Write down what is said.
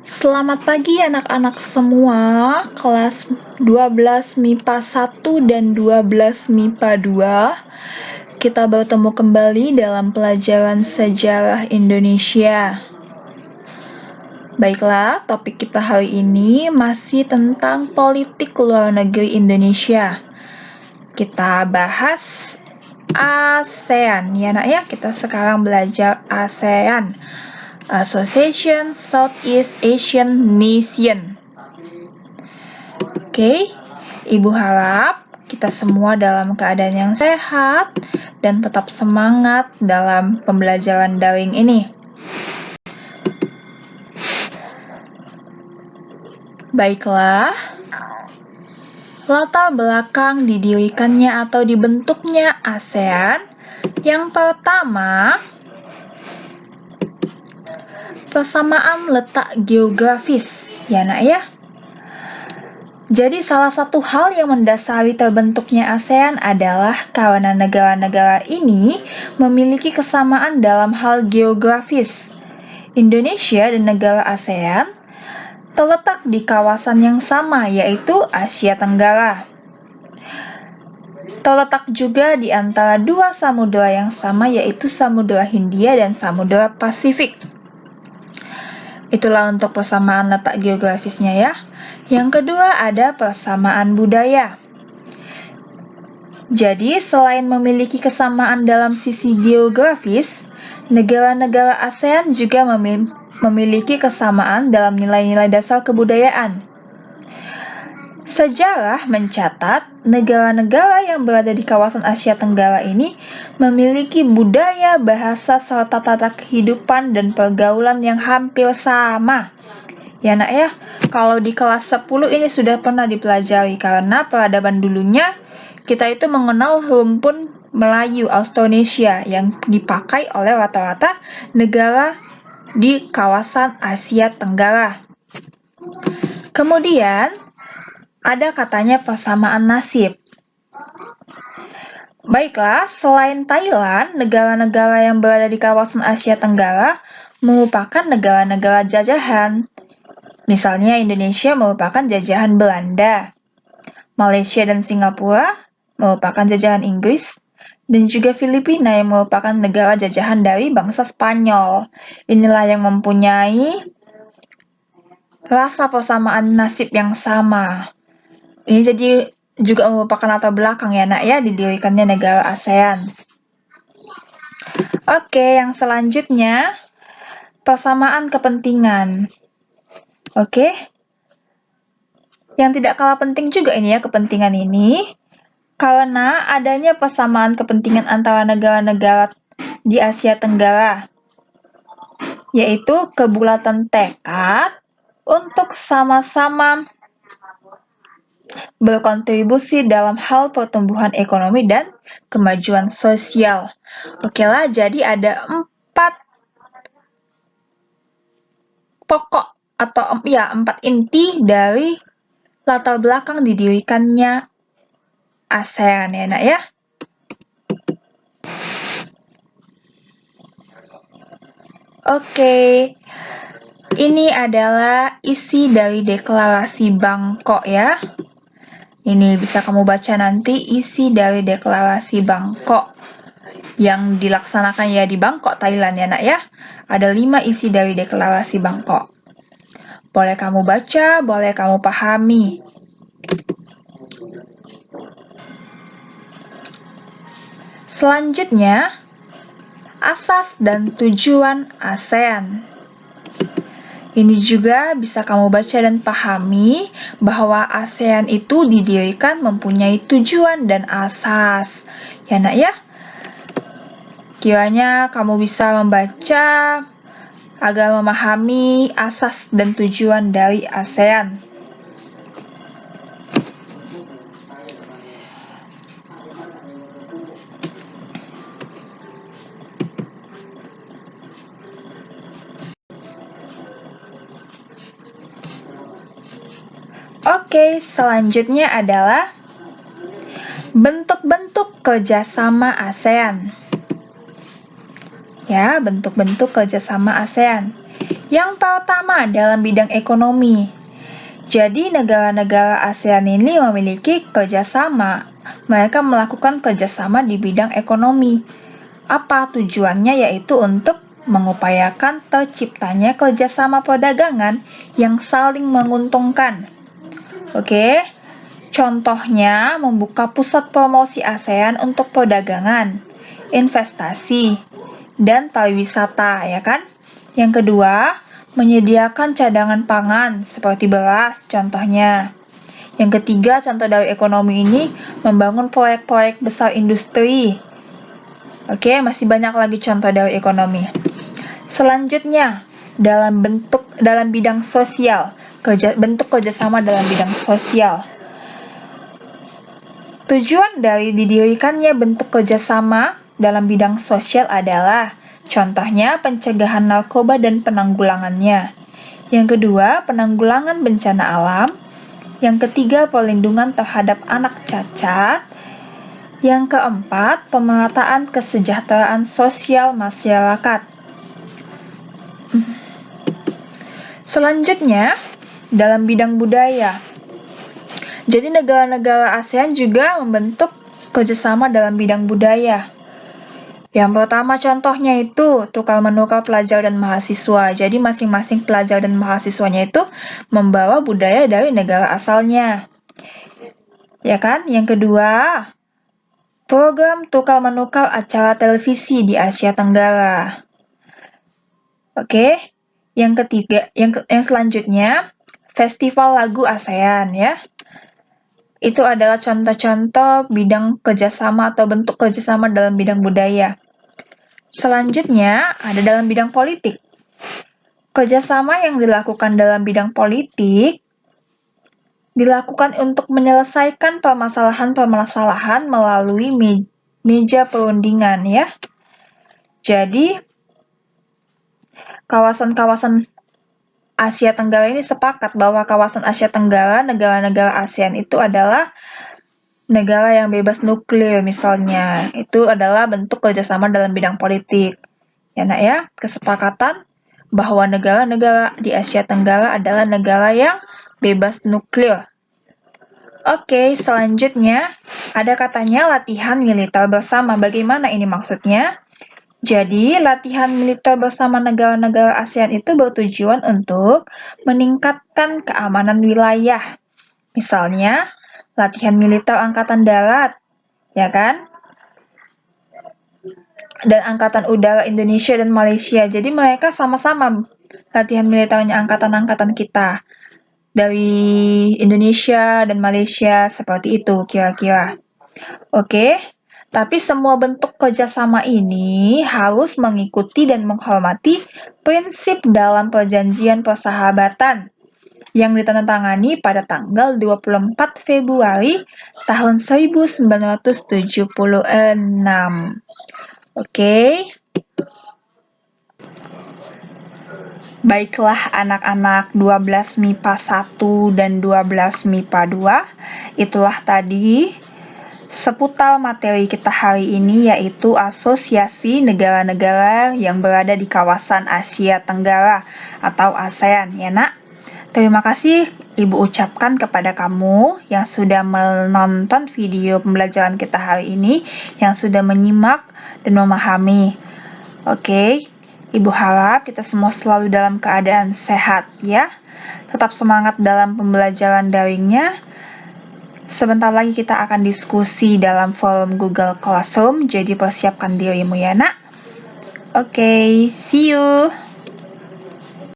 Selamat pagi anak-anak semua, kelas 12 MIPA 1 dan 12 MIPA 2. Kita bertemu kembali dalam pelajaran sejarah Indonesia. Baiklah, topik kita hari ini masih tentang politik luar negeri Indonesia. Kita bahas ASEAN, ya nak ya, kita sekarang belajar ASEAN. Association Southeast Asian Nation. Oke, Ibu harap kita semua dalam keadaan yang sehat dan tetap semangat dalam pembelajaran daring ini. Baiklah, latar belakang didirikannya atau dibentuknya ASEAN. Yang pertama, persamaan letak geografis, ya nak ya. Jadi salah satu hal yang mendasari terbentuknya ASEAN adalah karena negara-negara ini memiliki kesamaan dalam hal geografis. Indonesia dan negara ASEAN terletak di kawasan yang sama, yaitu Asia Tenggara. Terletak juga di antara dua samudera yang sama, yaitu Samudra Hindia dan Samudra Pasifik. Itulah untuk persamaan letak geografisnya ya. Yang kedua ada persamaan budaya. Jadi selain memiliki kesamaan dalam sisi geografis, negara-negara ASEAN juga memiliki kesamaan dalam nilai-nilai dasar kebudayaan. Sejarah mencatat negara-negara yang berada di kawasan Asia Tenggara ini memiliki budaya, bahasa, serta tata kehidupan dan pergaulan yang hampir sama. Ya nak ya, kalau di kelas 10 ini sudah pernah dipelajari karena peradaban dulunya kita itu mengenal rumpun Melayu Austronesia yang dipakai oleh rata-rata negara di kawasan Asia Tenggara. Kemudian ada katanya persamaan nasib. Baiklah, selain Thailand, negara-negara yang berada di kawasan Asia Tenggara merupakan negara-negara jajahan. Misalnya Indonesia merupakan jajahan Belanda, Malaysia dan Singapura merupakan jajahan Inggris, dan juga Filipina yang merupakan negara jajahan dari bangsa Spanyol. Inilah yang mempunyai rasa persamaan nasib yang sama. Ini jadi juga merupakan latar belakang ya nak ya didirikannya negara ASEAN. Oke, yang selanjutnya persamaan kepentingan. Oke. Yang tidak kalah penting juga ini ya kepentingan ini karena adanya persamaan kepentingan antara negara-negara di Asia Tenggara, yaitu kebulatan tekad untuk sama-sama berkontribusi dalam hal pertumbuhan ekonomi dan kemajuan sosial. Oke lah, jadi ada 4 pokok atau 4 inti dari latar belakang didirikannya ASEAN ya nak ya. Oke, ini adalah isi dari deklarasi Bangkok ya. Ini bisa kamu baca nanti isi dari deklarasi Bangkok yang dilaksanakan ya di Bangkok, Thailand ya nak ya. Ada 5 isi dari deklarasi Bangkok. Boleh kamu baca, boleh kamu pahami. Selanjutnya, asas dan tujuan ASEAN. Ini juga bisa kamu baca dan pahami bahwa ASEAN itu didirikan mempunyai tujuan dan asas. Ya nak ya? Kiranya kamu bisa membaca agar memahami asas dan tujuan dari ASEAN. Oke, selanjutnya adalah bentuk-bentuk kerjasama ASEAN. ya bentuk-bentuk kerjasama ASEAN. Yang pertama dalam bidang ekonomi. Jadi negara-negara ASEAN ini memiliki kerjasama. Mereka melakukan kerjasama di bidang ekonomi. Apa tujuannya? Yaitu untuk mengupayakan terciptanya kerjasama perdagangan yang saling menguntungkan. Oke, contohnya membuka pusat promosi ASEAN untuk perdagangan, investasi, dan pariwisata, ya kan? Yang kedua, menyediakan cadangan pangan seperti beras contohnya. Yang ketiga, contoh dari ekonomi ini membangun proyek-proyek besar industri. Oke, masih banyak lagi contoh dari ekonomi. Selanjutnya, dalam bidang sosial, bentuk kerjasama dalam bidang sosial. Tujuan dari didirikannya bentuk kerjasama dalam bidang sosial adalah contohnya pencegahan narkoba dan penanggulangannya. Yang kedua, penanggulangan bencana alam. Yang ketiga, perlindungan terhadap anak cacat. Yang keempat, pemerataan kesejahteraan sosial masyarakat. Selanjutnya, dalam bidang budaya. Jadi negara-negara ASEAN juga membentuk kerjasama dalam bidang budaya. Yang pertama contohnya itu tukar-menukar pelajar dan mahasiswa. Jadi masing-masing pelajar dan mahasiswanya itu membawa budaya dari negara asalnya. Ya kan? Yang kedua, program tukar-menukar acara televisi di Asia Tenggara. Oke. Yang ketiga, yang selanjutnya, festival lagu ASEAN ya. Itu adalah contoh-contoh bidang kerjasama atau bentuk kerjasama dalam bidang budaya. Selanjutnya, ada dalam bidang politik. Kerjasama yang dilakukan dalam bidang politik dilakukan untuk menyelesaikan permasalahan-permasalahan melalui meja perundingan ya. Jadi, kawasan-kawasan Asia Tenggara ini sepakat bahwa kawasan Asia Tenggara, negara-negara ASEAN itu adalah negara yang bebas nuklir misalnya. Itu adalah bentuk kerjasama dalam bidang politik. Ya nak ya, kesepakatan bahwa negara-negara di Asia Tenggara adalah negara yang bebas nuklir. Oke, selanjutnya ada katanya latihan militer bersama. Bagaimana ini maksudnya? Jadi, latihan militer bersama negara-negara ASEAN itu bertujuan untuk meningkatkan keamanan wilayah. Misalnya, latihan militer Angkatan Darat, ya kan? Dan Angkatan Udara Indonesia dan Malaysia. Jadi mereka sama-sama latihan militernya angkatan-angkatan kita. Dari Indonesia dan Malaysia, seperti itu kira-kira. Oke, tapi semua bentuk kerjasama ini harus mengikuti dan menghormati prinsip dalam perjanjian persahabatan yang ditandatangani pada tanggal 24 Februari tahun 1976. Oke. Baiklah anak-anak 12 MIPA 1 dan 12 MIPA 2, itulah tadi seputar materi kita hari ini, yaitu asosiasi negara-negara yang berada di kawasan Asia Tenggara atau ASEAN ya nak. Terima kasih Ibu ucapkan kepada kamu yang sudah menonton video pembelajaran kita hari ini, yang sudah menyimak dan memahami. Oke, Ibu harap kita semua selalu dalam keadaan sehat ya. Tetap semangat dalam pembelajaran daringnya. Sebentar lagi kita akan diskusi dalam forum Google Classroom, jadi persiapkan dirimu ya nak. Oke, see you.